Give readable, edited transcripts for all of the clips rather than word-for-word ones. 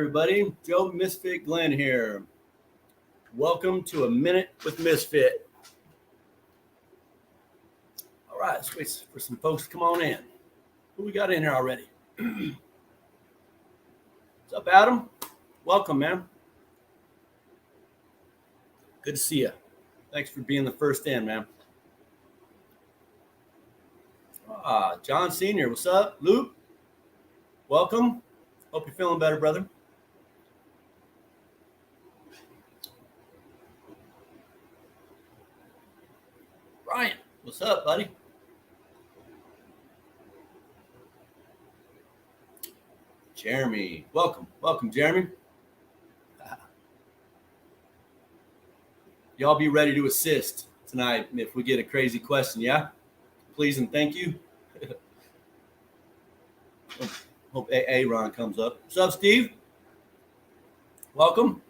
everybody. Joe Misfit Glenn here. Welcome to A Minute with Misfit. All right, let's wait for some folks to come on in. Who we got in here already? What's up, Adam? Welcome, man. Good to see you. Thanks for being the first in, man. John Sr., what's up? Luke, welcome. Hope you're feeling better, brother. Ryan, what's up, buddy? Jeremy, welcome. Welcome, Jeremy. Y'all be ready to assist tonight if we get a crazy question, yeah? Please and thank you. Hope Ron comes up. What's up, Steve? Welcome.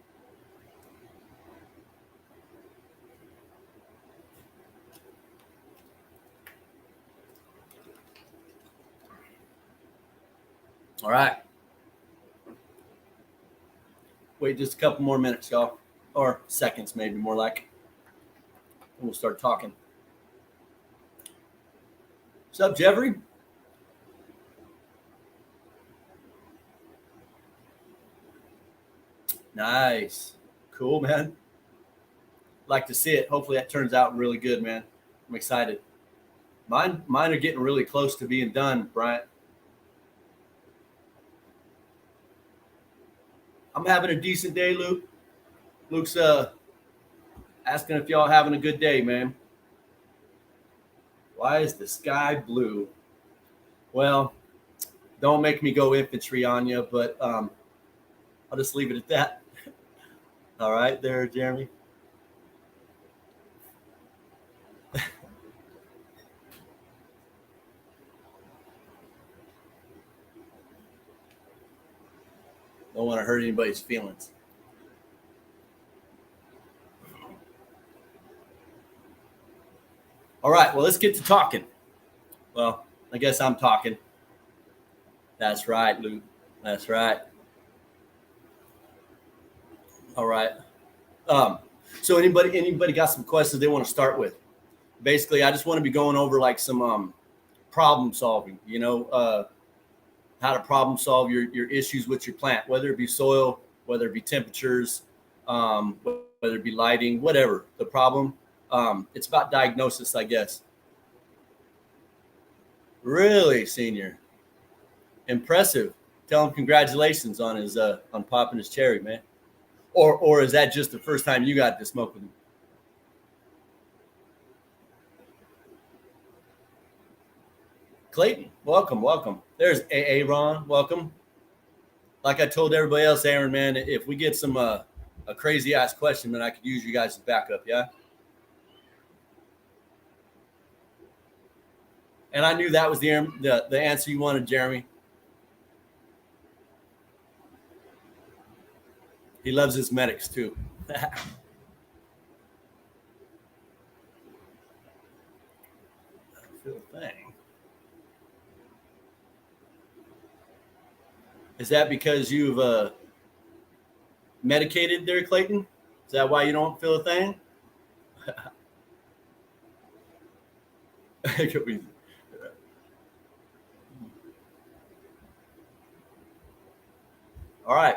All right. Wait just a couple more minutes, y'all. Or seconds, maybe more like. And we'll start talking. What's up, Jeffrey? Nice. Cool, man. Like to see it. Hopefully that turns out really good, man. I'm excited. Mine are getting really close to being done, Bryant. I'm having a decent day, Luke. Luke's asking if y'all having a good day, man. Why is the sky blue? Well, don't make me go infantry on you, but I'll just leave it at that. All right, there, Jeremy. Don't want to hurt anybody's feelings. All right, well, let's get to talking. Well, I guess I'm talking. That's right, Luke. That's right. All right. So anybody got some questions they want to start with? Basically, I just want to be going over like some problem solving, how to problem solve your issues with your plant, whether it be soil, whether it be temperatures, whether it be lighting, whatever the problem. It's about diagnosis, I guess. Really, Senior? Impressive. Tell him congratulations on his on popping his cherry, man. Or is that just the first time you got to smoke with him? Clayton, welcome. There's Ron, welcome. Like I told everybody else, Aaron, man, if we get some a crazy ass question, then I could use you guys as backup, yeah? And I knew that was the answer you wanted, Jeremy. He loves his medics too. Thing. Is that because you've medicated there, Clayton? Is that why you don't feel a thing? All right.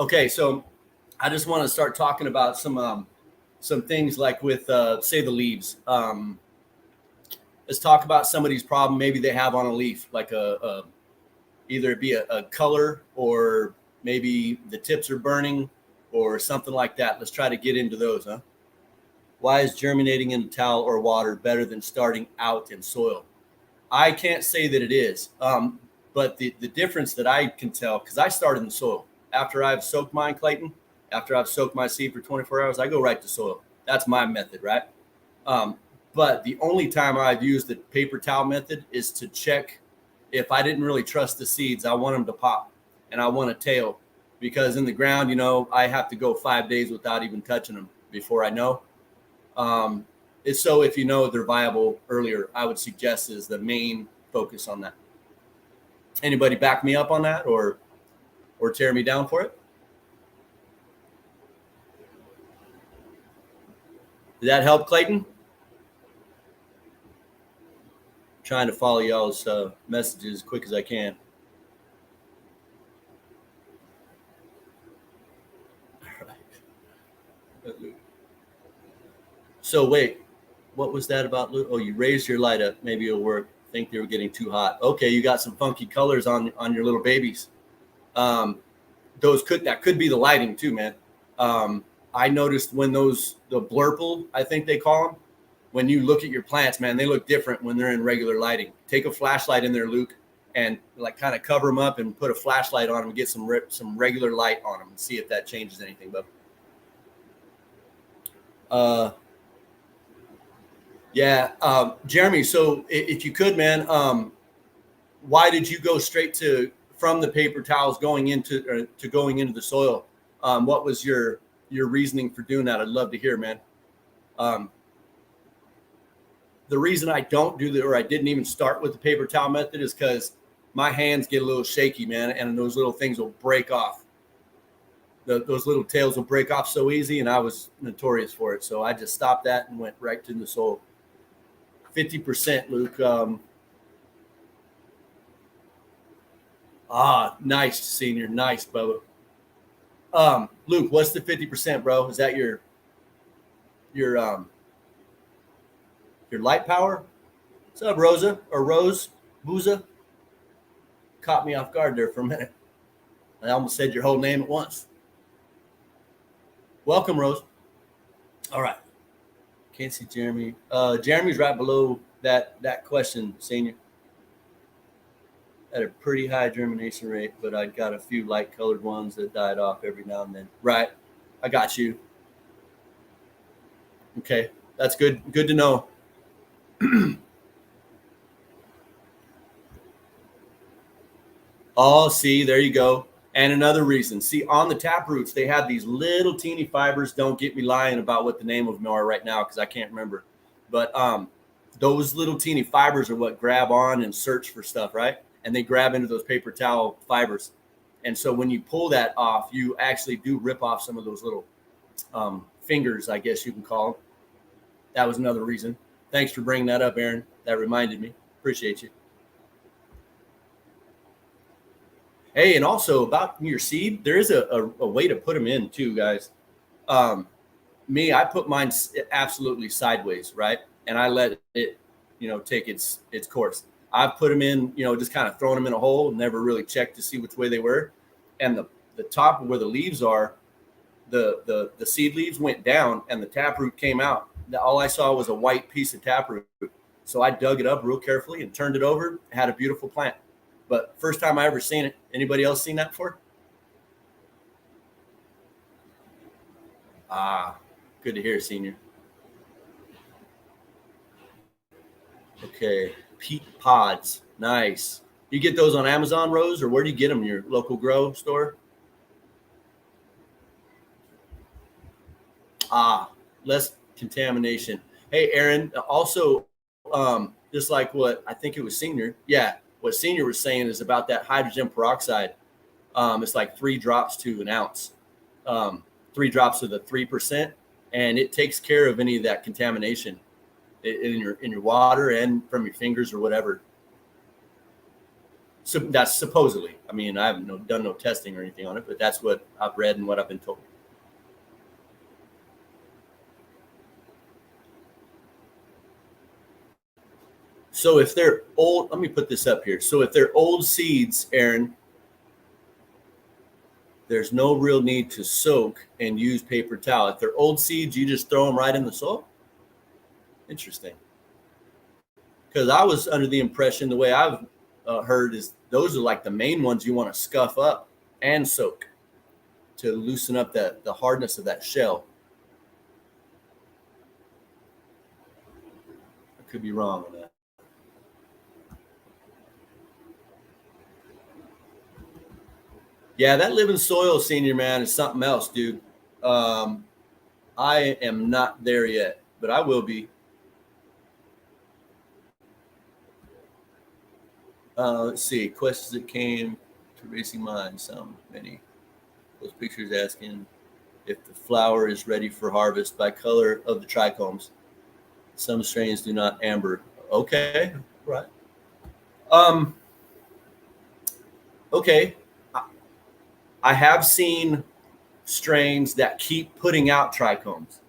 Okay, so I just want to start talking about some things like with say the leaves. Let's talk about somebody's problem maybe they have on a leaf, like either it be a color or maybe the tips are burning or something like that. Let's try to get into those, huh? Why is germinating in towel or water better than starting out in soil? I can't say that it is, but the difference that I can tell, because I started in the soil. After I've soaked mine, Clayton, after I've soaked my seed for 24 hours, I go right to soil. That's my method, right? But the only time I've used the paper towel method is to check if I didn't really trust the seeds. I want them to pop and I want a tail, because in the ground, I have to go 5 days without even touching them before I know. So if they're viable earlier, I would suggest is the main focus on that. Anybody back me up on that or tear me down for it? Did that help, Clayton? Trying to follow y'all's messages as quick as I can. All right. So wait, what was that about? Oh, you raised your light up. Maybe it'll work. I think they were getting too hot. Okay, you got some funky colors on your little babies. That could be the lighting too, man. I noticed when the blurple, I think they call them, when you look at your plants, man, they look different when they're in regular lighting. Take a flashlight in there, Luke, and like kind of cover them up and put a flashlight on them and get some regular light on them and see if that changes anything. But yeah, Jeremy. So if you could, man, why did you go straight from the paper towels going into the soil? What was your reasoning for doing that? I'd love to hear, man. The reason I don't do or I didn't even start with the paper towel method is because my hands get a little shaky, man, and those little things will break off. Those little tails will break off so easy, and I was notorious for it. So I just stopped that and went right to the soil. 50%, Luke. Nice, senior. Nice, Bubba. Luke, what's the 50%, bro? Is that your light power? What's up, Rosa or Rose? Booza? Caught me off guard there for a minute. I almost said your whole name at once. Welcome, Rose. All right. Can't see Jeremy. Jeremy's right below that question, senior. At a pretty high germination rate, but I got a few light colored ones that died off every now and then. Right. I got you. Okay. That's good. Good to know. Oh, see, there you go. And another reason, see, on the tap roots, they have these little teeny fibers. Don't get me lying about what the name of them are right now because I can't remember. But those little teeny fibers are what grab on and search for stuff, right? And they grab into those paper towel fibers. And so when you pull that off, you actually do rip off some of those little fingers, I guess you can call them. That was another reason. Thanks for bringing that up, Aaron. That reminded me. Appreciate you. Hey, and also about your seed, there is a way to put them in too, guys. I put mine absolutely sideways, right? And I let it, take its course. I've put them in, just kind of throwing them in a hole, never really checked to see which way they were. And the top of where the leaves are, the seed leaves went down and the taproot came out. All I saw was a white piece of taproot. So I dug it up real carefully and turned it over, had a beautiful plant. But first time I ever seen it. Anybody else seen that before? Good to hear, senior. Okay, peat pods, nice. You get those on Amazon, Rose, or where do you get them? Your local grow store? Less contamination. Hey, Aaron. Also, just like what I think it was senior. Yeah, what senior was saying is about that hydrogen peroxide. It's like 3 drops to an ounce, 3 drops of the 3%, and it takes care of any of that contamination in your water and from your fingers or whatever. So that's supposedly. I mean, I haven't done no testing or anything on it, but that's what I've read and what I've been told. So if they're old, let me put this up here. So if they're old seeds, Aaron, there's no real need to soak and use paper towel. If they're old seeds, you just throw them right in the soil. Interesting. Because I was under the impression, the way I've heard is those are like the main ones you want to scuff up and soak to loosen up the hardness of that shell. I could be wrong on that. Yeah, that living soil, senior man, is something else, dude. I am not there yet, but I will be. Let's see. Questions that came to Racing Minds. Many. Those pictures asking if the flower is ready for harvest by color of the trichomes. Some strains do not amber. Okay, right. Um, okay. I have seen strains that keep putting out trichomes,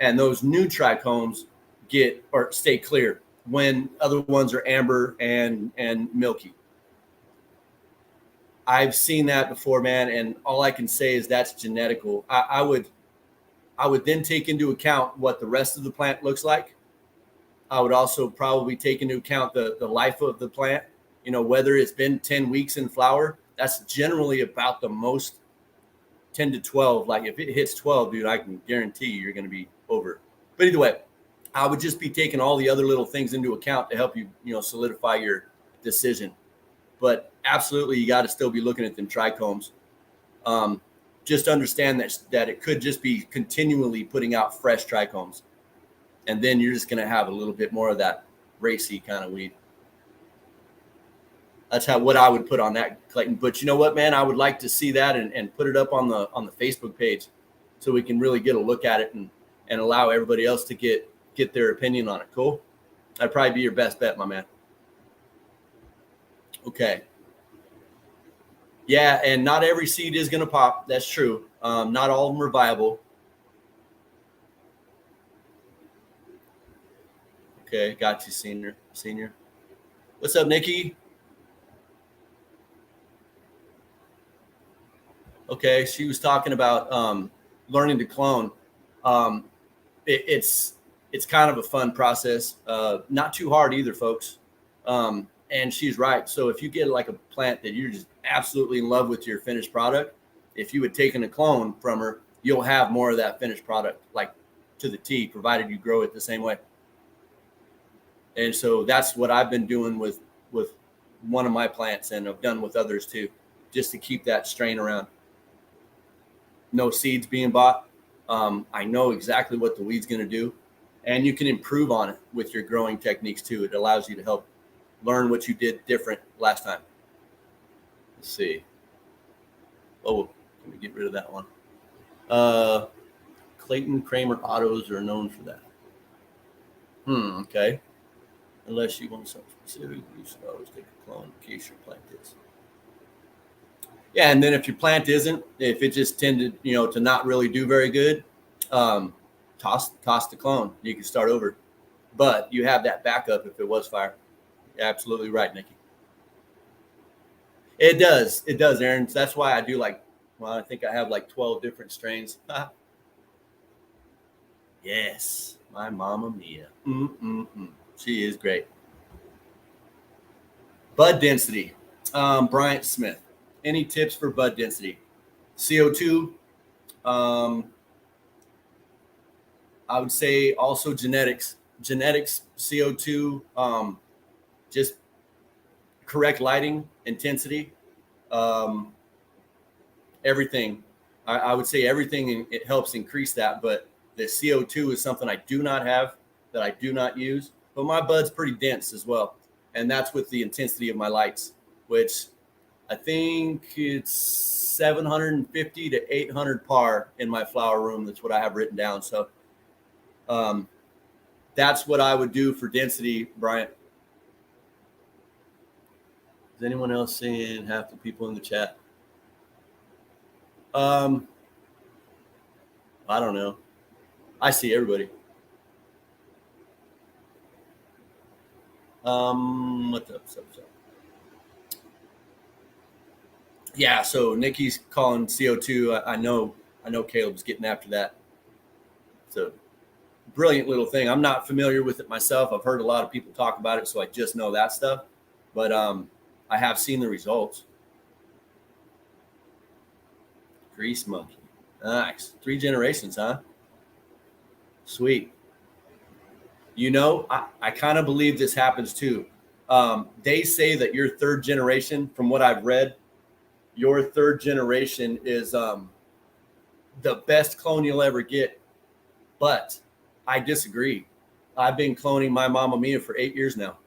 and those new trichomes get or stay clear when other ones are amber and milky. I've seen that before, man, and all I can say is that's genetical. I would then take into account what the rest of the plant looks like. I would also probably take into account the life of the plant. You know, whether it's been 10 weeks in flower, that's generally about the most 10 to 12. Like if it hits 12, dude, I can guarantee you're going to be over. But either way, I would just be taking all the other little things into account to help you, solidify your decision. But absolutely, you got to still be looking at them trichomes. Just understand that it could just be continually putting out fresh trichomes. And then you're just going to have a little bit more of that racy kind of weed. That's what I would put on that, Clayton. But you know what, man? I would like to see that and put it up on the Facebook page so we can really get a look at it and allow everybody else to get their opinion on it. Cool? That'd probably be your best bet, my man. Okay. Yeah, and not every seed is going to pop. That's true. Not all of them are viable. Okay, got you, senior. What's up, Nikki? Okay, she was talking about learning to clone. It's kind of a fun process. Not too hard either, folks. And she's right. So if you get like a plant that you're just absolutely in love with your finished product, if you had taken a clone from her, you'll have more of that finished product, like to the T, provided you grow it the same way. And so that's what I've been doing with one of my plants, and I've done with others too, just to keep that strain around. No seeds being bought. I know exactly what the weed's going to do, and you can improve on it with your growing techniques too. It allows you to help learn what you did different last time. Let's see. Oh, let me get rid of that one. Clayton Kramer autos are known for that. Okay. Unless you want something specific, you should always take a clone in case your plant is. Yeah, and then if your plant isn't, if it just tended, to not really do very good, toss the clone. You can start over, but you have that backup if it was fire. You're absolutely right, Nikki. It does, Aaron. That's why I do I think I have like 12 different strains. Yes, my Mama Mia. She is great. Bud density. Bryant Smith. Any tips for bud density? CO2. I would say also genetics. Genetics, CO2, just correct lighting, intensity, everything. I would say everything, it helps increase that, but the CO2 is something I do not have, that I do not use. But my bud's pretty dense as well. And that's with the intensity of my lights, which I think it's 750 to 800 par in my flower room. That's what I have written down. So that's what I would do for density, Bryant. Is anyone else seeing half the people in the chat? I don't know. I see everybody. What's up? Yeah, so Nikki's calling CO2. I know Caleb's getting after that. It's a brilliant little thing. I'm not familiar with it myself. I've heard a lot of people talk about it, so I just know that stuff. But I have seen the results. Grease monkey. Nice. 3 generations, huh? Sweet. I kind of believe this happens too. They say that your 3rd generation, from what I've read, your 3rd generation is the best clone you'll ever get. But I disagree. I've been cloning my Mama Mia for 8 years now.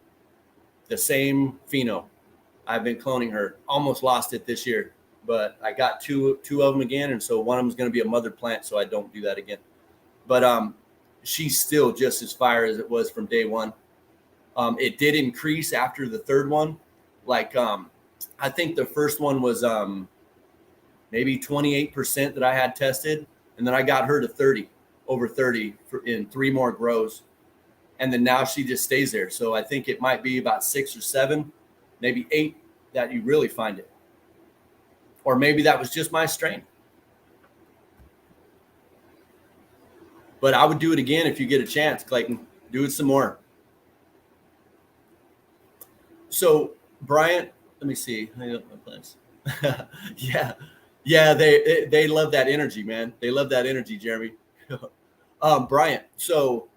The same pheno. I've been cloning her. Almost lost it this year. but I got two of them again, and so one of them is going to be a mother plant, so I don't do that again. But she's still just as fire as it was from day one. It did increase after the third one. Like I think the first one was maybe 28% that I had tested, and then I got her to 30, over 30 in 3 more grows, and then now she just stays there. So I think it might be about 6 or 7, maybe 8 that you really find it, or maybe that was just my strain. But I would do it again if you get a chance, Clayton. Do it some more. So Bryant, let me see. yeah, they love that energy, man. They love that energy, Jeremy. Bryant, so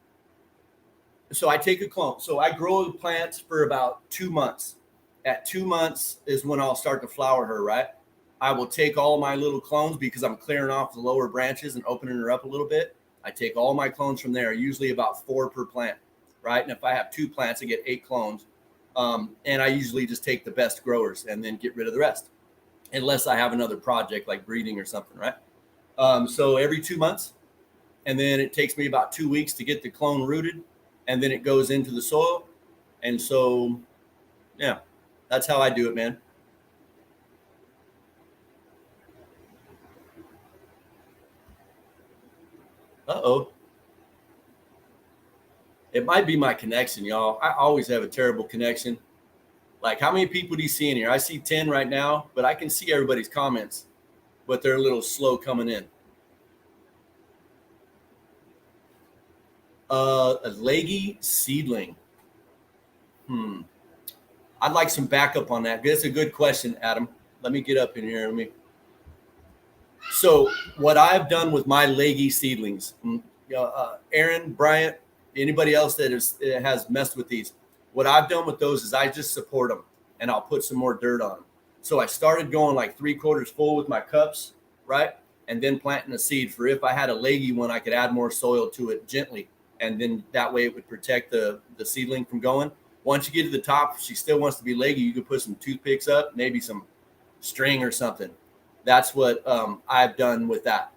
I take a clone. So I grow the plants for about 2 months. At 2 months is when I'll start to flower her, right? I will take all my little clones because I'm clearing off the lower branches and opening her up a little bit. I take all my clones from there, usually about 4 per plant, right? And if I have 2 plants, I get 8 clones. And I usually just take the best growers and then get rid of the rest, unless I have another project like breeding or something, right? So every 2 months, and then it takes me about 2 weeks to get the clone rooted, and then it goes into the soil. And so, yeah, that's how I do it, man. Uh-oh. It might be my connection, y'all. I always have a terrible connection. Like, how many people do you see in here? I see 10 right now, but I can see everybody's comments, but they're a little slow coming in. A leggy seedling. I'd like some backup on that. That's a good question, Adam. Let me get up in here. So what I've done with my leggy seedlings, Aaron, Bryant, anybody else that has messed with these, what I've done with those is I just support them and I'll put some more dirt on them. So I started going like 3/4 full with my cups, right? And then planting a seed for if I had a leggy one, I could add more soil to it gently. And then that way it would protect the seedling from going. Once you get to the top, if she still wants to be leggy, you could put some toothpicks up, maybe some string or something. That's what I've done with that.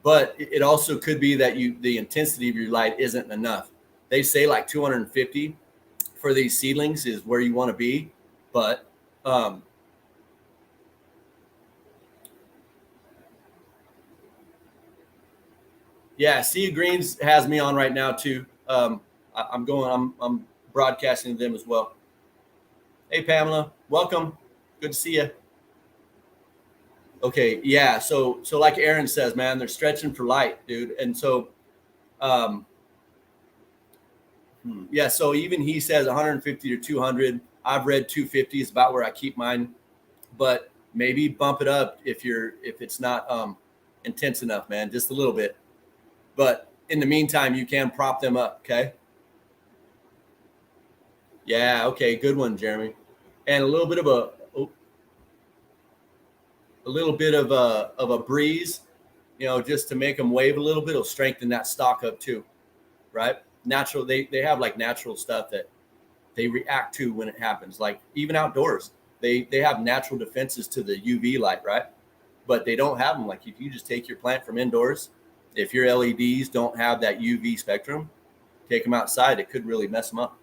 But it also could be that the intensity of your light isn't enough. They say like 250 for these seedlings is where you want to be, but yeah, Sea of Greens has me on right now too. I'm broadcasting to them as well. Hey Pamela, welcome. Good to see you. Okay, yeah. So like Aaron says, man, they're stretching for light, dude. And so um yeah, so even he says 150 to 200. I've read 250 is about where I keep mine, but maybe bump it up if it's not intense enough, man, just a little bit. But in the meantime, you can prop them up, okay? Yeah, okay, good one, Jeremy. And a little bit of a breeze, just to make them wave a little bit, will strengthen that stalk up too, right? Natural, they have like natural stuff that they react to when it happens. Like even outdoors, they have natural defenses to the UV light, right? But they don't have them. Like if you just take your plant from indoors, if your LEDs don't have that UV spectrum, take them outside, it could really mess them up.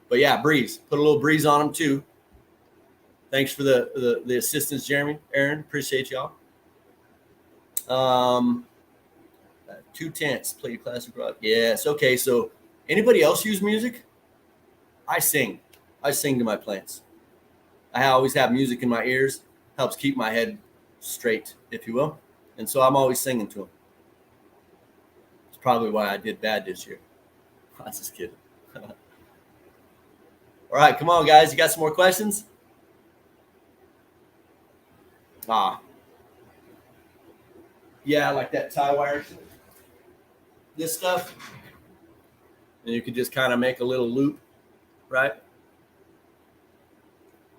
But yeah, breeze. Put a little breeze on them too. Thanks for the assistance, Jeremy, Aaron. Appreciate y'all. 2/10 play classic rock. Yes. Okay. So anybody else use music? I sing. I sing to my plants. I always have music in my ears. Helps keep my head straight, if you will. And so I'm always singing to them. It's probably why I did bad this year. I was just kidding. All right, come on, guys. You got some more questions? Yeah, like that tie wire. This stuff. And you could just kind of make a little loop, right?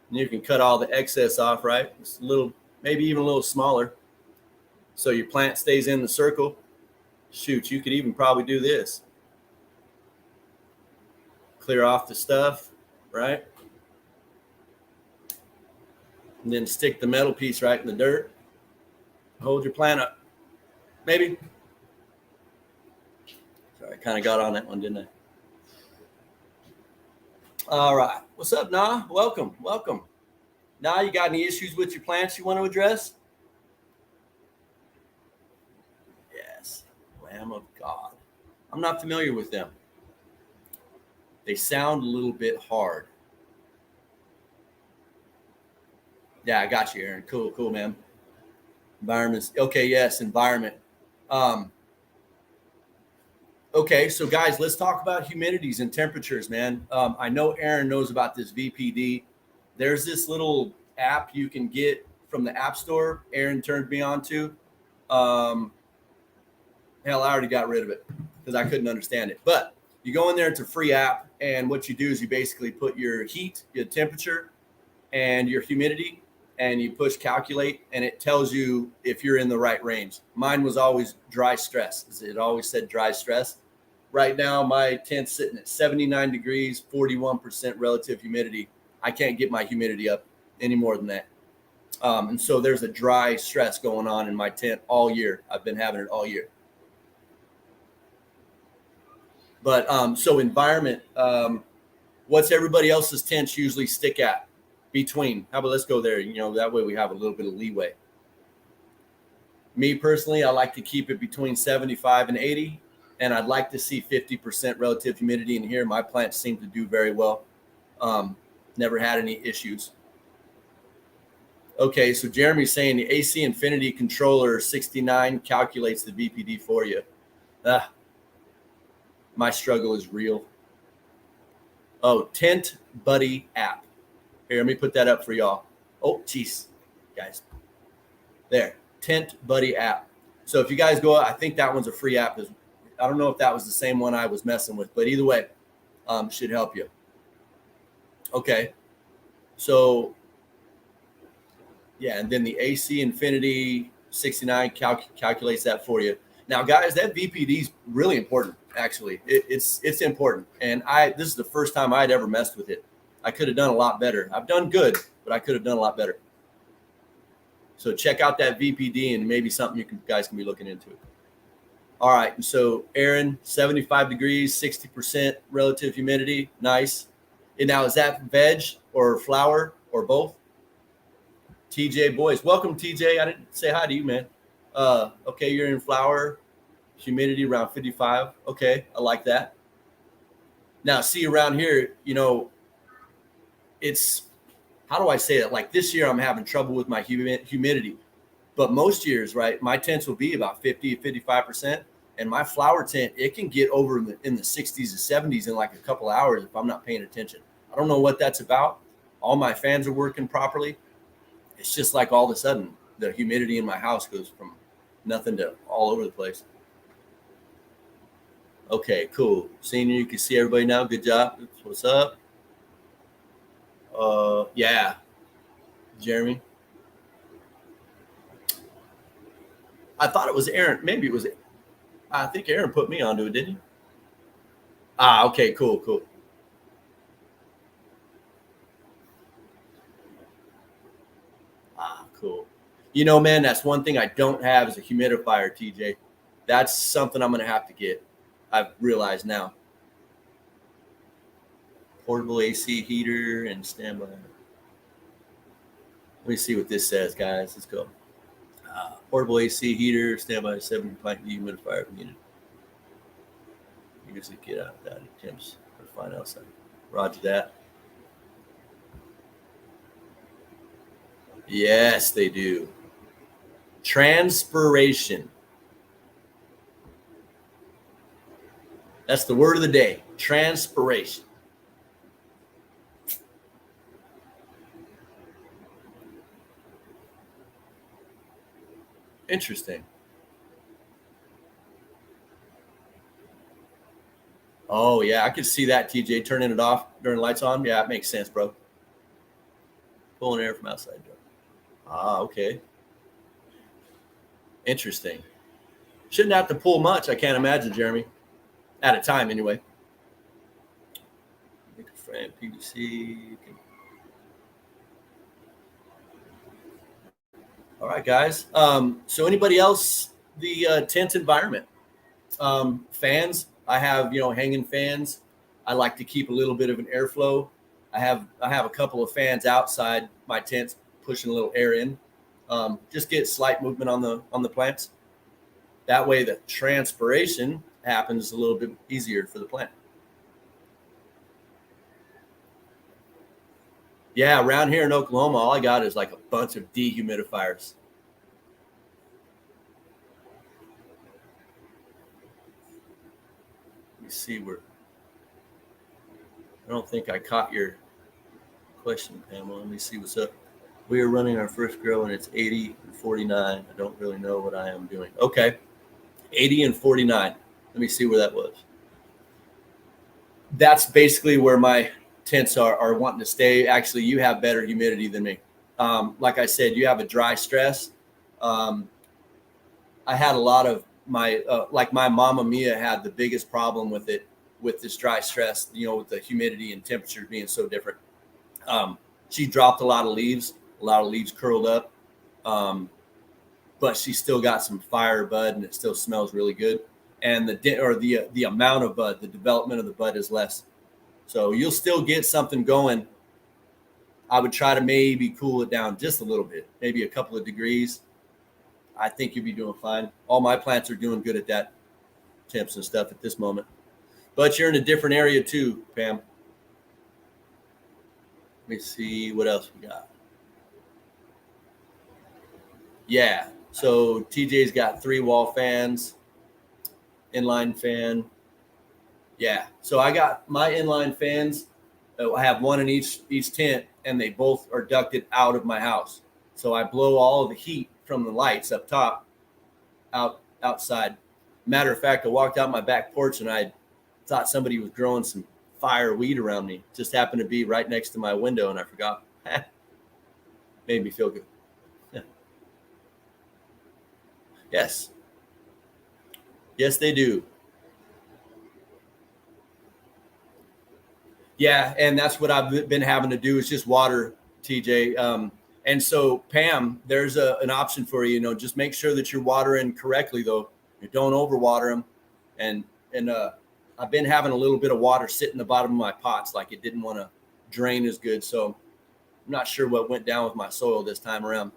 And you can cut all the excess off, right? It's a little, maybe even a little smaller. So your plant stays in the circle. Shoot, you could even probably do this. Clear off the stuff, right? And then stick the metal piece right in the dirt. Hold your plant up. Maybe. Sorry, I kind of got on that one, didn't I? All right. What's up, Nah? Welcome. Welcome. Nah, you got any issues with your plants you want to address? Yes. Lamb of God. I'm not familiar with them. They sound a little bit hard. Yeah, I got you, Aaron. Cool, cool, man. Environments. Okay, yes, environment. Um, okay, so guys, let's talk about humidities and temperatures, man. I know Aaron knows about this VPD. There's this little app you can get from the App Store. Aaron turned me on to. Hell, I already got rid of it because I couldn't understand it. But you go in there, it's a free app, and what you do is you basically put your heat, your temperature, and your humidity, and you push calculate, and it tells you if you're in the right range. Mine was always dry stress. It always said dry stress. Right now, my tent's sitting at 79 degrees, 41% relative humidity. I can't get my humidity up any more than that. And so there's a dry stress going on in my tent all year. I've been having it all year. But so environment, what's everybody else's tents usually stick at? Between. How about let's go there? You know, that way we have a little bit of leeway. Me personally, I like to keep it between 75 and 80, and I'd like to see 50% relative humidity in here. My plants seem to do very well. Never had any issues. Okay, so Jeremy's saying the AC Infinity Controller 69 calculates the VPD for you. My struggle is real. Oh, Tent Buddy app. Here, let me put that up for y'all. Oh, geez, guys. There, Tent Buddy app. So if you guys go, I think that one's a free app. I don't know if that was the same one I was messing with, but either way, should help you. Okay, so yeah, and then the AC Infinity 69 calculates that for you. Now, guys, that VPD is really important. Actually, it's important, and this is the first time I'd ever messed with it. I could have done a lot better. I've done good, but I could have done a lot better. So check out that VPD and maybe something you guys can be looking into. All right. So Aaron, 75 degrees, 60% relative humidity. Nice. And now is that veg or flower or both? TJ Boys. Welcome, TJ. I didn't say hi to you, man. Okay, you're in flower. Humidity around 55. Okay, I like that. Now, see around here, you know, it's, how do I say it? Like this year, I'm having trouble with my humidity. But most years, right, my tents will be about 50, 55%. And my flower tent, it can get over in the 60s to 70s in like a couple hours if I'm not paying attention. I don't know what that's about. All my fans are working properly. It's just like all of a sudden, the humidity in my house goes from nothing to all over the place. Okay, cool. Senior, you can see everybody now. Good job. What's up? Yeah. Jeremy. I thought it was Aaron. Maybe it was. I think Aaron put me onto it, didn't he? Okay, cool, cool. Cool. You know, man, that's one thing I don't have is a humidifier, TJ. That's something I'm going to have to get. I've realized now. Portable AC heater and standby. Let me see what this says, guys. Let's go. Portable AC heater, standby 70 plant dehumidifier if needed. Usually get out of that attempts or find outside. Roger that. Yes, they do. Transpiration. That's the word of the day. Transpiration. Interesting. Oh, yeah, I could see that, TJ, turning it off during lights on. Yeah, it makes sense, bro. Pulling air from outside. Okay. Interesting. Shouldn't have to pull much, I can't imagine, Jeremy. At a time, anyway. Make a frame PVC. All right, guys. So anybody else, the tent environment? Fans, I have, hanging fans. I like to keep a little bit of an airflow. I have a couple of fans outside my tents pushing a little air in. Just get slight movement on the plants. That way the transpiration happens a little bit easier for the plant. Yeah, around here in Oklahoma, all I got is like a bunch of dehumidifiers. Let me see where. I don't think I caught your question, Pamela. Let me see what's up. We are running our first grow and it's 80 and 49. I don't really know what I am doing. Okay, 80 and 49. Let me see where that was. That's basically where my tents are wanting to stay. Actually, you have better humidity than me. Like I said, you have a dry stress. I had a lot of my, like my mama Mia had the biggest problem with it, with this dry stress, with the humidity and temperature being so different. She dropped a lot of leaves curled up. But she still got some fire bud and it still smells really good. And the amount of bud, the development of the bud is less. So you'll still get something going. I would try to maybe cool it down just a little bit, maybe a couple of degrees. I think you'll be doing fine. All my plants are doing good at that temps and stuff at this moment. But you're in a different area too, Pam. Let me see what else we got. Yeah. So TJ's got 3 wall fans, inline fan. Yeah. So I got my inline fans. I have one in each tent, and they both are ducted out of my house. So I blow all of the heat from the lights up top outside. Matter of fact, I walked out my back porch and I thought somebody was growing some fire weed around me. Just happened to be right next to my window, and I forgot. Made me feel good. Yeah. Yes. Yes, they do. Yeah, and that's what I've been having to do is just water, TJ. And so, Pam, there's an option for you. Just make sure that you're watering correctly, though. You don't overwater them. And I've been having a little bit of water sit in the bottom of my pots, like it didn't want to drain as good. So I'm not sure what went down with my soil this time around,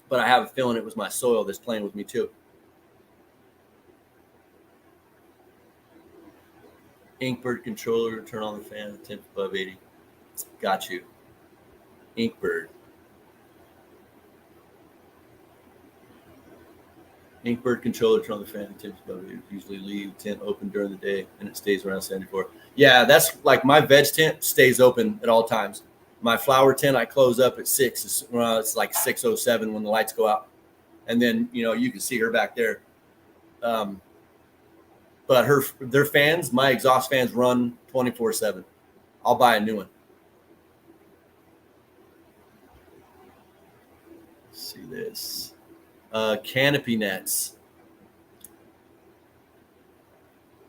but I have a feeling it was my soil that's playing with me too. Inkbird controller, turn on the fan, temp above 80. Got you. Inkbird. Inkbird controller, turn on the fan, temps above 80. Usually leave tent open during the day and it stays around 74. Yeah, that's like my veg tent stays open at all times. My flower tent, I close up at 6. It's like 6:07 when the lights go out. And then, you can see her back there. But their fans, my exhaust fans run 24/7. I'll buy a new one. Let's see this. Canopy nets.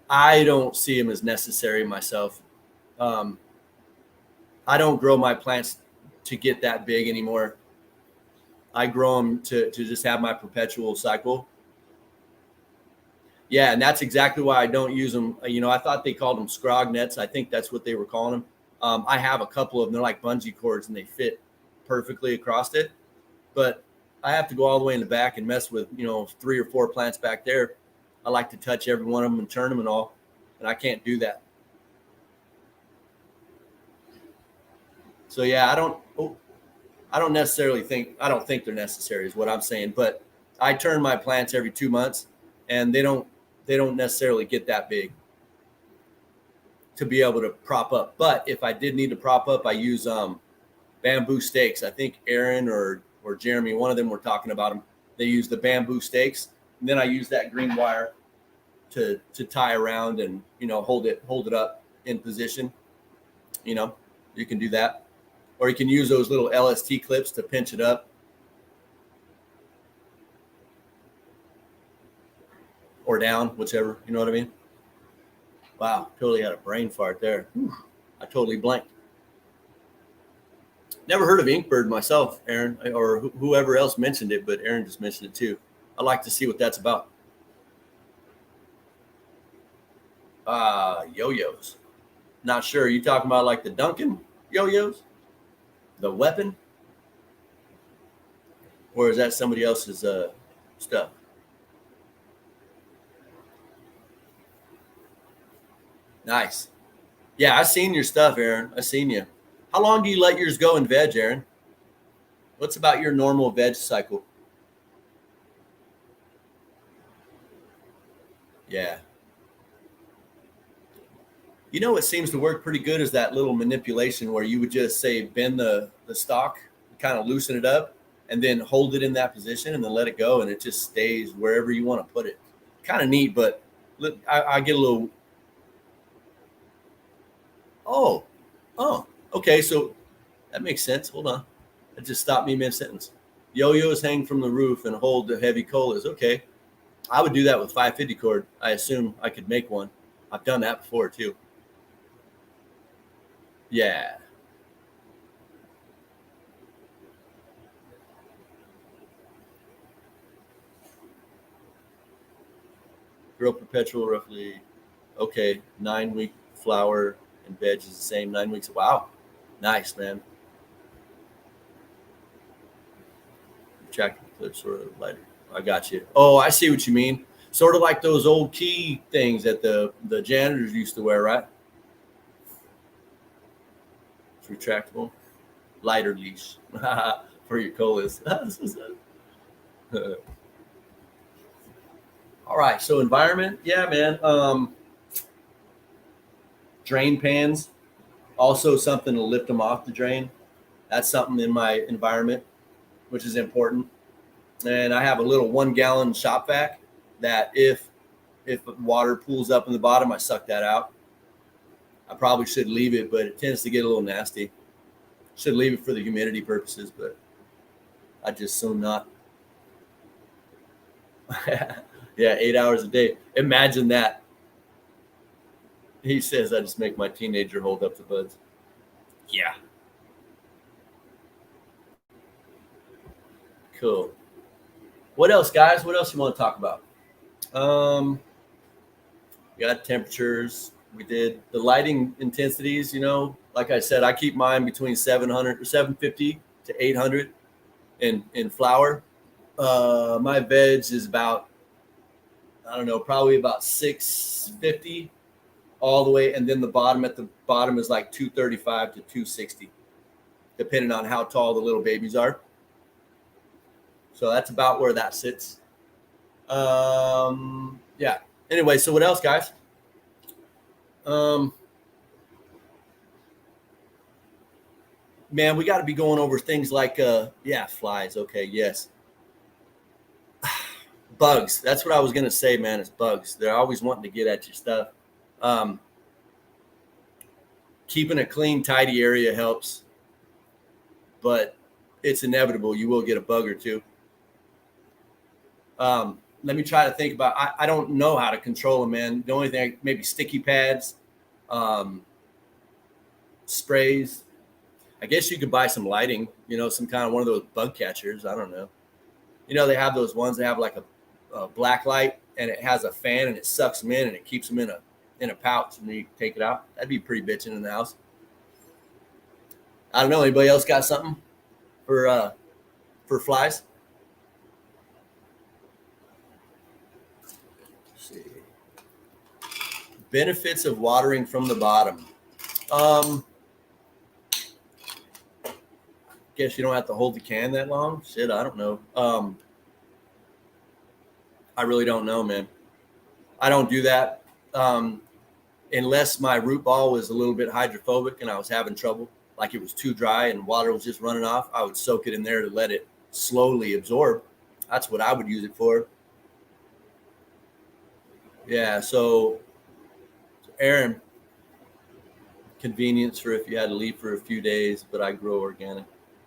I don't see them as necessary myself. I don't grow my plants to get that big anymore. I grow them to just have my perpetual cycle. Yeah, and that's exactly why I don't use them. I thought they called them scrog nets. I think that's what they were calling them. I have a couple of them. They're like bungee cords, and they fit perfectly across it. But I have to go all the way in the back and mess with, 3 or 4 plants back there. I like to touch every one of them and turn them and all, and I can't do that. So yeah, I don't think they're necessary is what I'm saying, but I turn my plants every 2 months, and they don't necessarily get that big to be able to prop up. But if I did need to prop up, I use bamboo stakes. I think Aaron or Jeremy, one of them were talking about them. They use the bamboo stakes, and then I use that green wire to tie around and hold it up in position. You can do that, or you can use those little LST clips to pinch it up, or down, whichever. You know what I mean? Wow, totally had a brain fart there. Whew. I totally blanked. Never heard of Inkbird myself, Aaron, or whoever else mentioned it, but Aaron just mentioned it too. I'd like to see what that's about. Yo-yos. Not sure. You talking about like the Duncan yo-yos? The weapon? Or is that somebody else's stuff? Nice. Yeah, I seen your stuff, Aaron. I seen you. How long do you let yours go in veg, Aaron? What's about your normal veg cycle? Yeah. You know what seems to work pretty good is that little manipulation where you would just say bend the stalk, kind of loosen it up, and then hold it in that position and then let it go, and it just stays wherever you want to put it. Kind of neat, but I get a little. Oh, oh, okay. So that makes sense. Hold on, it just stopped me mid sentence. Yo-yos hang from the roof and hold the heavy colas. Okay, I would do that with 550 cord. I assume I could make one. I've done that before too. Yeah. Grow perpetual roughly. Okay, 9 week flower and veg is the same 9 weeks. Wow, nice, man. Retractable clip sort of lighter. I got you. Oh, I see what you mean. Sort of like those old key things that the janitors used to wear, right? It's retractable, lighter leash for your colas. All right, so environment, yeah, man. Drain pans, also something to lift them off the drain. That's something in my environment, which is important. And I have a little 1 gallon shop vac that if water pools up in the bottom, I suck that out. I probably should leave it, but it tends to get a little nasty. Should leave it for the humidity purposes, but I just so not. Yeah, 8 hours a day. Imagine that. He says I just make my teenager hold up the buds. Yeah. Cool. What else, guys? What else you want to talk about? Um, we got temperatures. We did the lighting intensities. Like I said, I keep mine between 700 or 750 to 800 in flower. My veg is about, I don't know, probably about 650 all the way, and then the bottom at the bottom is like 235 to 260, depending on how tall the little babies are. So that's about where that sits. Yeah. Anyway, so what else, guys? Man, we got to be going over things like, yeah, flies. Okay, yes. Bugs. That's what I was going to say, man. It's bugs. They're always wanting to get at your stuff. Um, Keeping a clean, tidy area helps, but it's inevitable. You will get a bug or two. Let me try to think about. I don't know how to control them, man. The only thing, maybe sticky pads, sprays. I guess you could buy some lighting. Some kind of one of those bug catchers. I don't know. They have those ones that have like a black light and it has a fan and it sucks them in and it keeps them in a pouch and you take it out. That'd be pretty bitching in the house. I don't know. Anybody else got something for flies? Let's see. Benefits of watering from the bottom. Guess you don't have to hold the can that long. Shit, I don't know. I really don't know, man. I don't do that unless my root ball was a little bit hydrophobic and I was having trouble, like it was too dry and water was just running off. I would soak it in there to let it slowly absorb. That's what I would use it for. Yeah, so Aaron, convenience for if you had to leave for a few days, but I grow organic.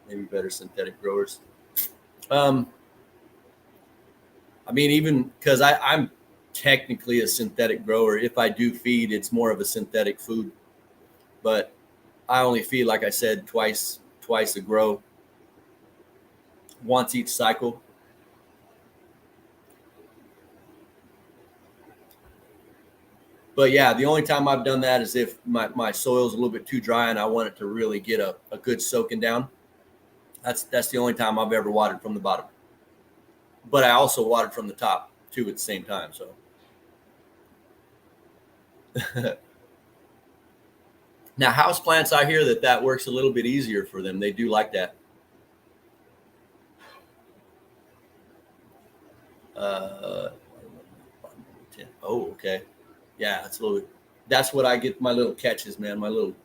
Maybe better synthetic growers. I mean, even because I'm technically a synthetic grower. If I do feed, it's more of a synthetic food. But I only feed, like I said, twice a grow, once each cycle. But yeah, the only time I've done that is if my soil's a little bit too dry and I want it to really get a good soaking down. That's the only time I've ever watered from the bottom. But I also watered from the top too at the same time. So now house plants, I hear that works a little bit easier for them. They do like that. Uh, oh, okay. Yeah, it's a little bit. That's what I get my little catches, man. My little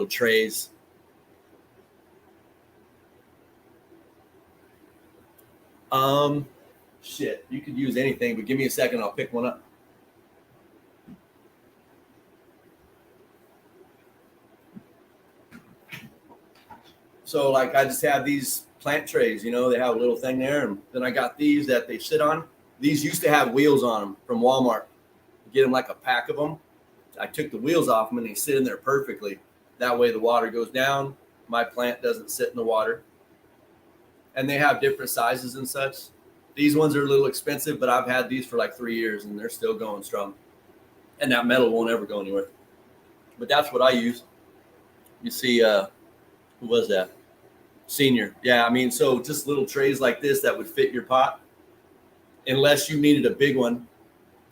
trays. Um, shit. You could use anything, but give me a second. I'll pick one up. So like I just have these plant trays, they have a little thing there, and then I got these that they sit on. These used to have wheels on them from Walmart. You get them like a pack of them. I took the wheels off them and they sit in there perfectly. That way the water goes down. My plant doesn't sit in the water. And they have different sizes and such. These ones are a little expensive, but I've had these for like 3 years and they're still going strong. And that metal won't ever go anywhere. But that's what I use. You see, who was that? Senior. Yeah, I mean, so just little trays like this that would fit your pot. Unless you needed a big one,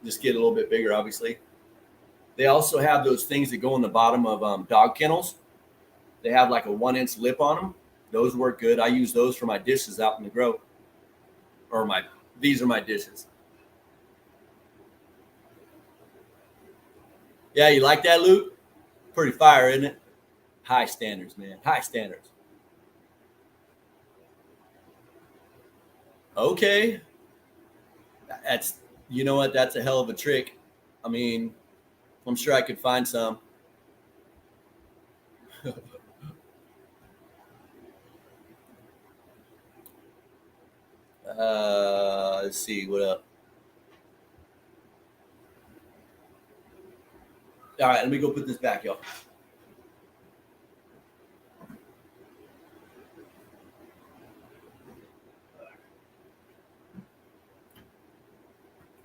just get a little bit bigger, obviously. They also have those things that go in the bottom of dog kennels. They have like a 1-inch lip on them. Those work good. I use those for my dishes out in the grow. These are my dishes. Yeah, you like that, Luke? Pretty fire, isn't it? High standards, man. High standards. Okay. That's, you know what? That's a hell of a trick. I mean, I'm sure I could find some. Let's see what up. All right, let me go put this back, y'all.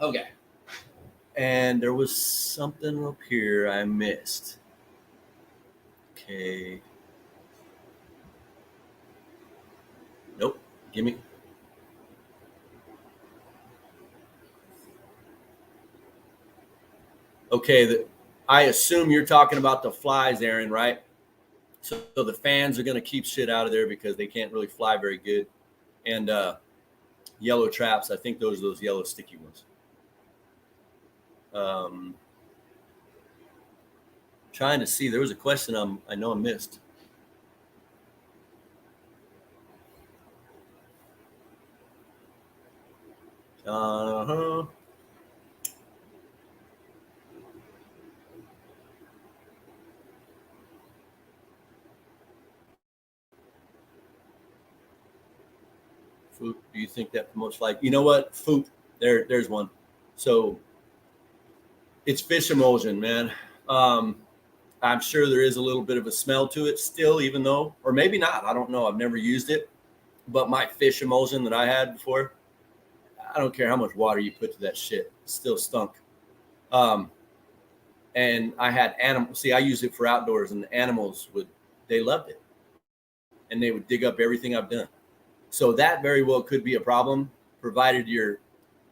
Okay. And there was something up here I missed. Okay. Nope. Give me. Okay. I assume you're talking about the flies, Aaron, right? So the fans are going to keep shit out of there because they can't really fly very good. And yellow traps, I think those yellow sticky ones. Um, Trying to see. There was a question I know I missed. Uh-huh. Food. Do you think that promotes flight? You know what? Food. There's one. So it's fish emulsion, man. Um, I'm sure there is a little bit of a smell to it still, even though, or maybe not. I don't know. I've never used it. But my fish emulsion that I had before, I don't care how much water you put to that shit, it still stunk. Um, and I had animals. See, I used it for outdoors, and the animals they loved it, and they would dig up everything I've done. So that very well could be a problem, provided you're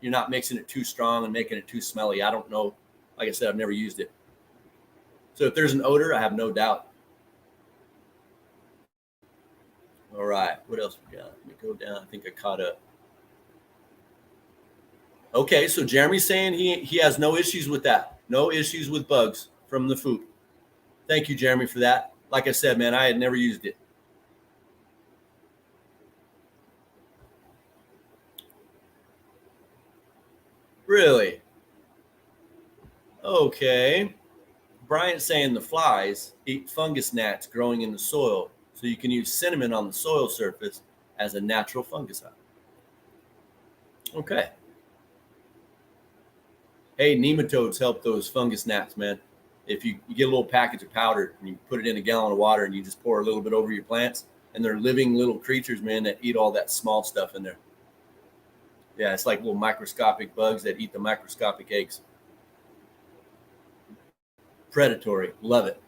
not mixing it too strong and making it too smelly. I don't know. Like I said, I've never used it. So if there's an odor, I have no doubt. All right, what else we got? Let me go down. I think I caught up. Okay, so Jeremy's saying he has no issues with that. No issues with bugs from the food. Thank you, Jeremy, for that. Like I said, man, I had never used it. Really? Okay. Bryant's saying the flies eat fungus gnats growing in the soil, so you can use cinnamon on the soil surface as a natural fungicide. Okay. Hey, nematodes help those fungus gnats, man. If you get a little package of powder and you put it in a gallon of water and you just pour a little bit over your plants, and they're living little creatures, man, that eat all that small stuff in there. Yeah, it's like little microscopic bugs that eat the microscopic eggs. Predatory. Love it.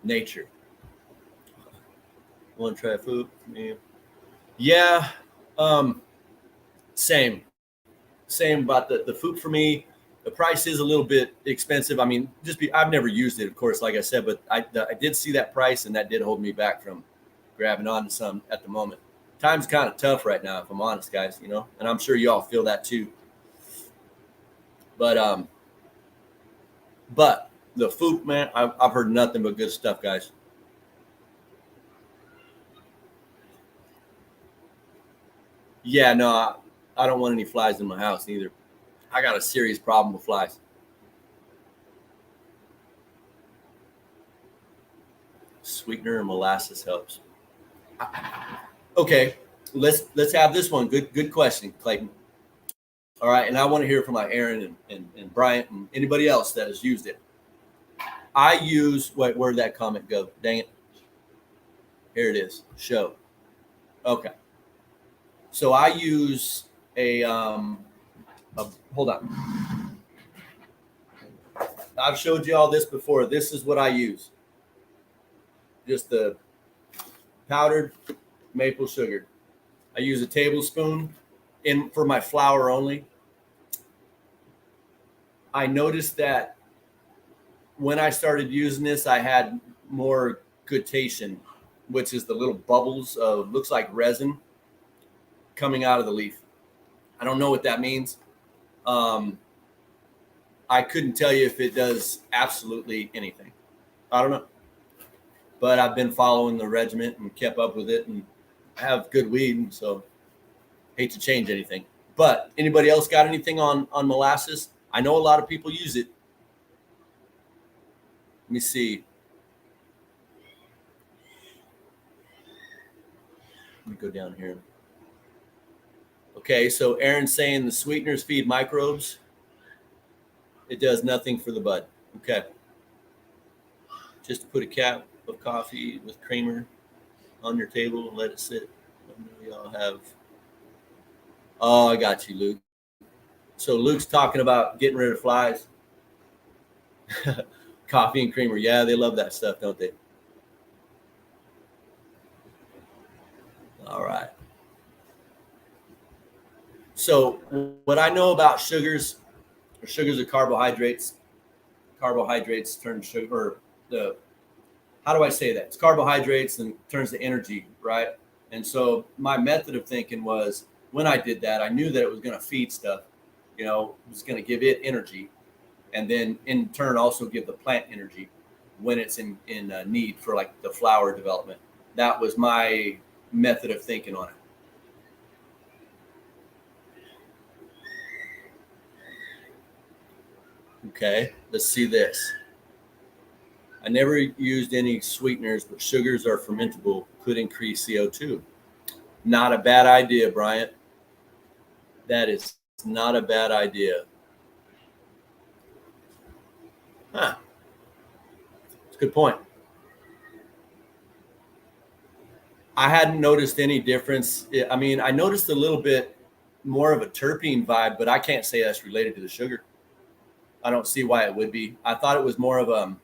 Nature. Want to try food? Yeah. Same. Same about the food for me. The price is a little bit expensive. I mean, I've never used it, of course, like I said, but I did see that price, and that did hold me back from grabbing onto some at the moment. Time's kind of tough right now, if I'm honest, guys, and I'm sure you all feel that too. But the food, man, I've heard nothing but good stuff, guys. Yeah, no, I don't want any flies in my house either. I got a serious problem with flies. Sweetener and molasses helps. Okay, let's have this one. Good question, Clayton. All right, and I want to hear from like Aaron and Bryant and anybody else that has used it. I use where'd that comment go? Dang it. Here it is. Show. Okay. So I use hold on. I've showed you all this before. This is what I use. Just the powdered maple sugar. I use a tablespoon for my flour only. I noticed that when I started using this, I had more guttation, which is the little bubbles of looks like resin coming out of the leaf. I don't know what that means. I couldn't tell you if it does absolutely anything. I don't know. But I've been following the regiment and kept up with it and have good weed. So hate to change anything. But anybody else got anything on molasses? I know a lot of people use it. Let me see. Let me go down here. Okay, so Aaron's saying the sweeteners feed microbes. It does nothing for the bud. Okay. Just put a cap of coffee with creamer on your table and let it sit. We all have. Oh, I got you, Luke. So Luke's talking about getting rid of flies. Coffee and creamer. Yeah, they love that stuff, don't they? All right. So what I know about sugars are carbohydrates. Carbohydrates turn sugar, or how do I say that? It's carbohydrates and turns to energy, right? And so my method of thinking was, when I did that, I knew that it was going to feed stuff, it was going to give it energy, and then in turn also give the plant energy when it's in need for like the flower development. That was my method of thinking on it. Okay, let's see this. I never used any sweeteners, but sugars are fermentable, could increase CO2. Not a bad idea, Bryant. That is not a bad idea. Huh. It's a good point. I hadn't noticed any difference. I mean, I noticed a little bit more of a terpene vibe, but I can't say that's related to the sugar. I don't see why it would be. I thought it was more of a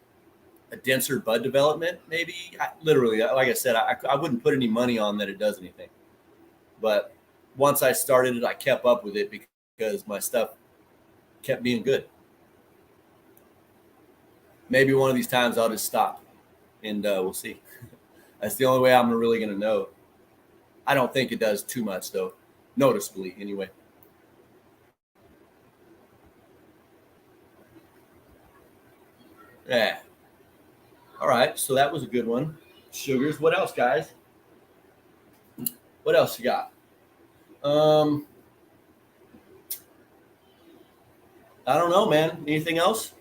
denser bud development, maybe. Literally, like I said, I wouldn't put any money on that it does anything. But once I started it, I kept up with it because my stuff kept being good. Maybe one of these times I'll just stop and we'll see. That's the only way I'm really going to know. I don't think it does too much, though, noticeably anyway. Yeah. All right. So that was a good one. Sugars. What else, guys? What else you got? I don't know, man. Anything else?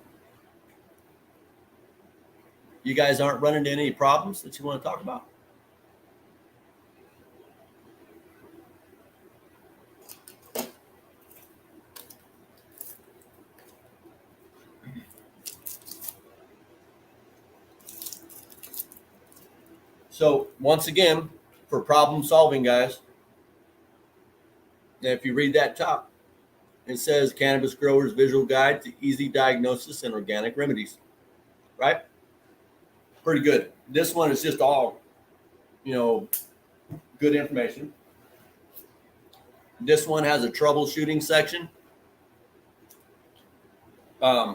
You guys aren't running into any problems that you want to talk about? So once again, for problem solving, guys, if you read that top, it says Cannabis Growers Visual Guide to Easy Diagnosis and Organic Remedies, right? Pretty good. This one is just all, good information. This one has a troubleshooting section. A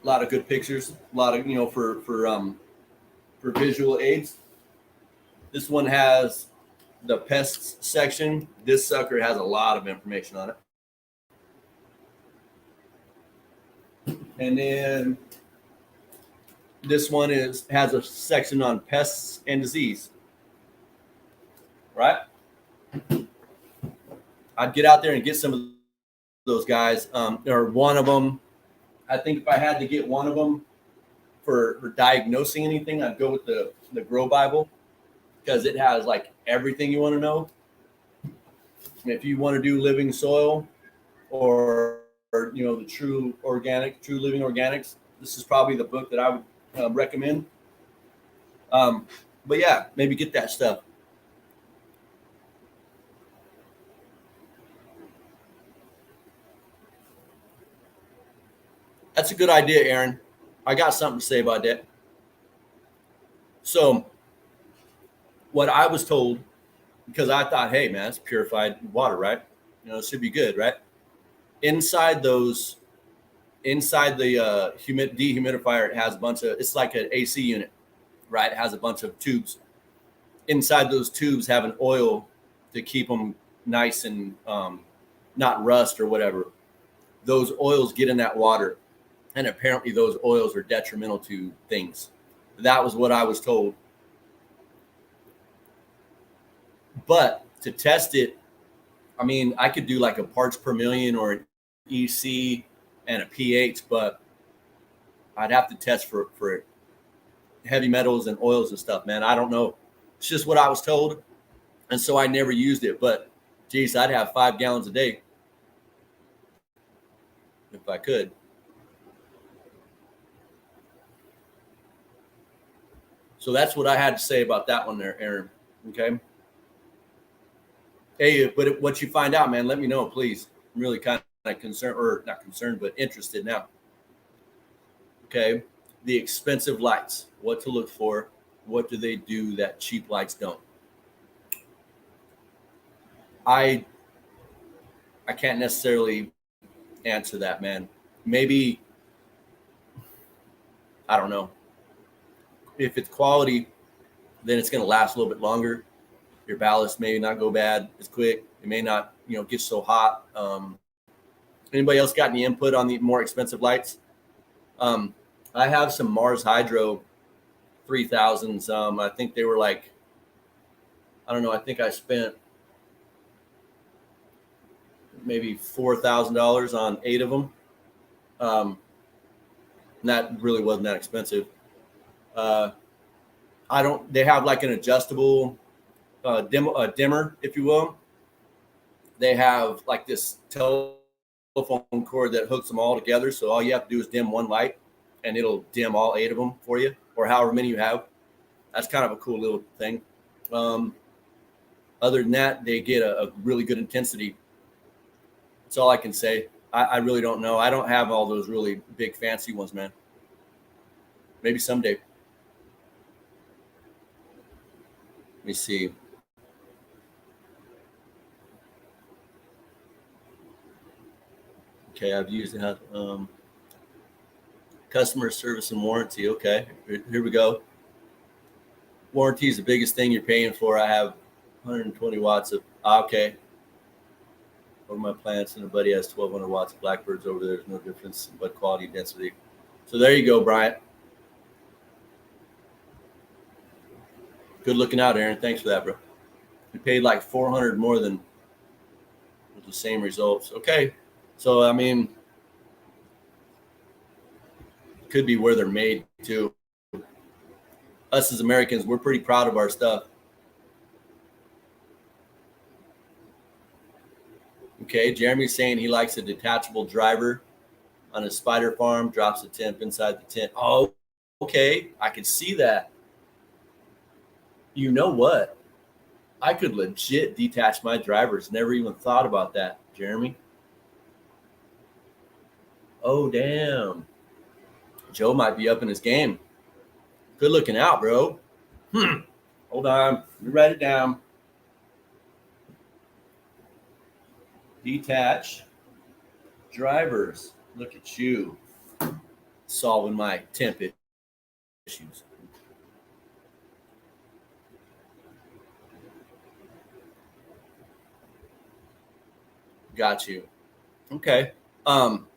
lot of good pictures, a lot of, for visual aids. This one has the pests section. This sucker has a lot of information on it. And then this one has a section on pests and disease. Right? I'd get out there and get some of those guys, or one of them. I think if I had to get one of them for diagnosing anything, I'd go with the Grow Bible, because it has like everything you want to know. If you want to do living soil or the true living organics, this is probably the book that I would recommend. But yeah, maybe get that stuff. That's a good idea, Aaron. I got something to say about that. So what I was told, because I thought, hey man, it's purified water, right? It should be good, right? Inside the dehumidifier, it has a bunch of, it's like an AC unit, right? It has a bunch of tubes. Inside those tubes have an oil to keep them nice and not rust or whatever. Those oils get in that water, and apparently those oils are detrimental to things. That was what I was told. But to test it, I mean, I could do like a parts per million or an EC and a pH, but I'd have to test for heavy metals and oils and stuff, man. I don't know. It's just what I was told. And so I never used it. But geez, I'd have 5 gallons a day if I could. So that's what I had to say about that one there, Aaron. Okay. Hey, but what you find out, man, let me know, please. I'm really kind of concerned, or not concerned, but interested now. Okay. The expensive lights, what to look for. What do they do that cheap lights don't? I can't necessarily answer that, man. Maybe, I don't know. If it's quality, then it's going to last a little bit longer. Your ballast may not go bad as quick. It may not, get so hot. Anybody else got any input on the more expensive lights? I have some Mars Hydro 3000s. I think they were like, I don't know. I think I spent maybe $4,000 on 8 of them. And that really wasn't that expensive. They have like an adjustable dimmer, if you will. They have like this telephone cord that hooks them all together. So all you have to do is dim one light and it'll dim all 8 of them for you, or however many you have. That's kind of a cool little thing. Other than that, they get a really good intensity. That's all I can say. I really don't know. I don't have all those really big fancy ones, man. Maybe someday. Let me see. Okay, I've used it. Customer service and warranty. Okay, here we go. Warranty is the biggest thing you're paying for. I have 120 watts of, okay. Over my plants, and a buddy has 1,200 watts of Blackbirds over there. There's no difference but quality and density. So there you go, Bryant. Good looking out, Aaron. Thanks for that, bro. We paid like 400 more than with the same results. Okay. So, I mean, could be where they're made too. Us as Americans, we're pretty proud of our stuff. Okay, Jeremy's saying he likes a detachable driver on his spider farm, drops the temp inside the tent. Oh, okay. I can see that. You know what? I could legit detach my drivers. Never even thought about that, Jeremy. Oh, damn. Joe might be up in his game. Good looking out, bro. Hold on. Let me write it down. Detach drivers. Look at you solving my temp issues. Got you. Okay. Um,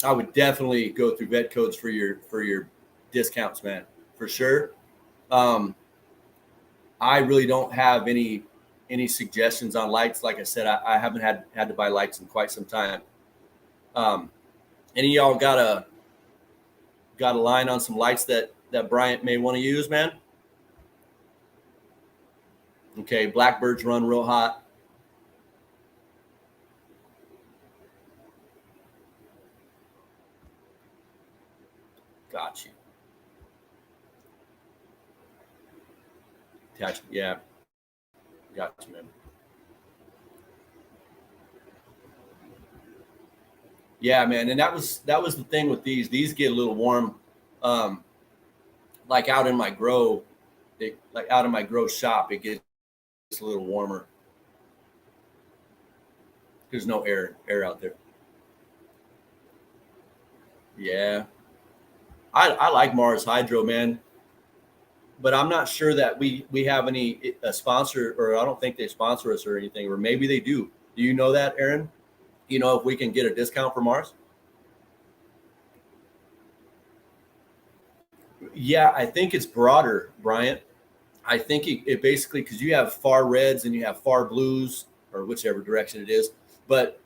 I would definitely go through vet codes for your discounts, man, for sure. Um, I really don't have any suggestions on lights. Like I said, I haven't had to buy lights in quite some time. Um, any of y'all got a line on some lights that Bryant may want to use, man? Okay, Blackbirds run real hot. Got you. Attachment, yeah, got you, man. Yeah, man, and that was the thing with these. These get a little warm, um, like out in my grow, like out in my grow shop. It gets a little warmer. There's no air out there. Yeah, I like Mars Hydro, man, but I'm not sure that we have any a sponsor, or I don't think they sponsor us or anything, or maybe they do. Do you know that, Aaron? You know if we can get a discount for Mars? Yeah, I think it's broader, Bryant. I think it basically, because you have far reds and you have far blues, or whichever direction it is. But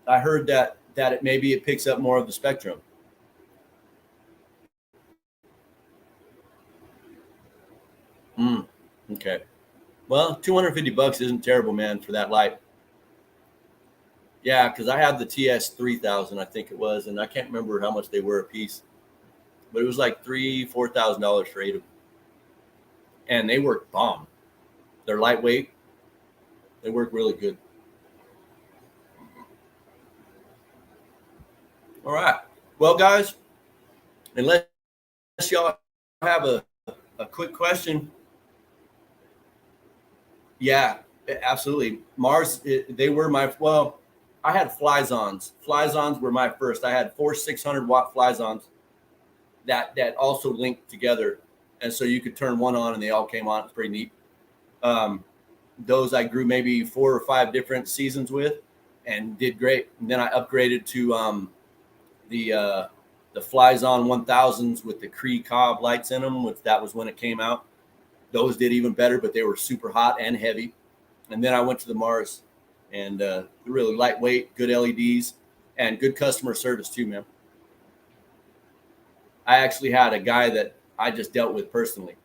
I heard that it maybe it picks up more of the spectrum. Mm, okay. Well, $250 isn't terrible, man, for that light. Yeah, because I had the TS 3000, I think it was, and I can't remember how much they were a piece, but it was like $3,000-$4,000 for eight of them, and they work bomb. They're lightweight. They work really good. All right. Well, guys, unless y'all have a quick question. Yeah, absolutely. Mars, they were my, well, I had Flyzons. Flyzons were my first. I had four 600-watt Flyzons that also linked together. And so you could turn one on and they all came on. It's pretty neat. Um, those I grew maybe 4 or 5 different seasons with and did great. And then I upgraded to the uh, the Flyzon 1000s with the Cree Cobb lights in them, which that was when it came out. Those did even better, but they were super hot and heavy. And then I went to the Mars, and really lightweight, good LEDs, and good customer service too, man. I actually had a guy that I just dealt with personally,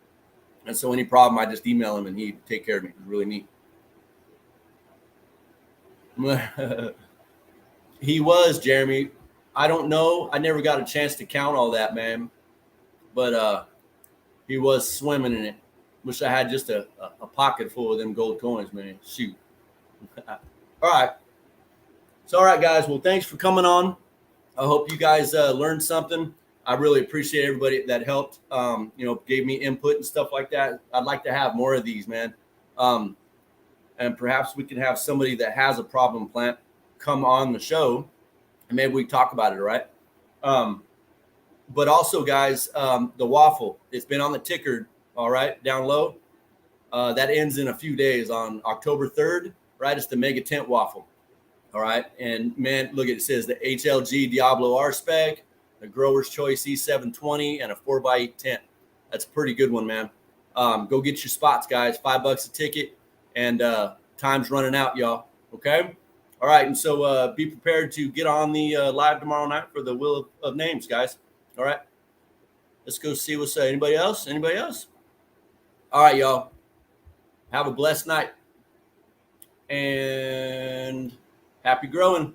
and so any problem, I just email him and he'd take care of me. It was really neat. He was, Jeremy. I don't know. I never got a chance to count all that, man. But he was swimming in it. Wish I had just a pocket full of them gold coins, man. Shoot. All right. So, all right, guys. Well, thanks for coming on. I hope you guys learned something. I really appreciate everybody that helped, gave me input and stuff like that. I'd like to have more of these, man. Um, and perhaps we can have somebody that has a problem plant come on the show and maybe we talk about it, all right? Um, but also, guys, the waffle, it's been on the ticker, all right, down low. That ends in a few days on October 3rd, right? It's the Mega Tent Waffle. All right. And man, look, it says the HLG Diablo R spec, the Grower's Choice E720, and a 4x8 tent. That's a pretty good one, man. Go get your spots, guys. $5 a ticket. And time's running out, y'all. Okay. All right. And so be prepared to get on the live tomorrow night for the Wheel of Names, guys. All right. Let's go see what's anybody else? Anybody else? All right, y'all. Have a blessed night. And happy growing.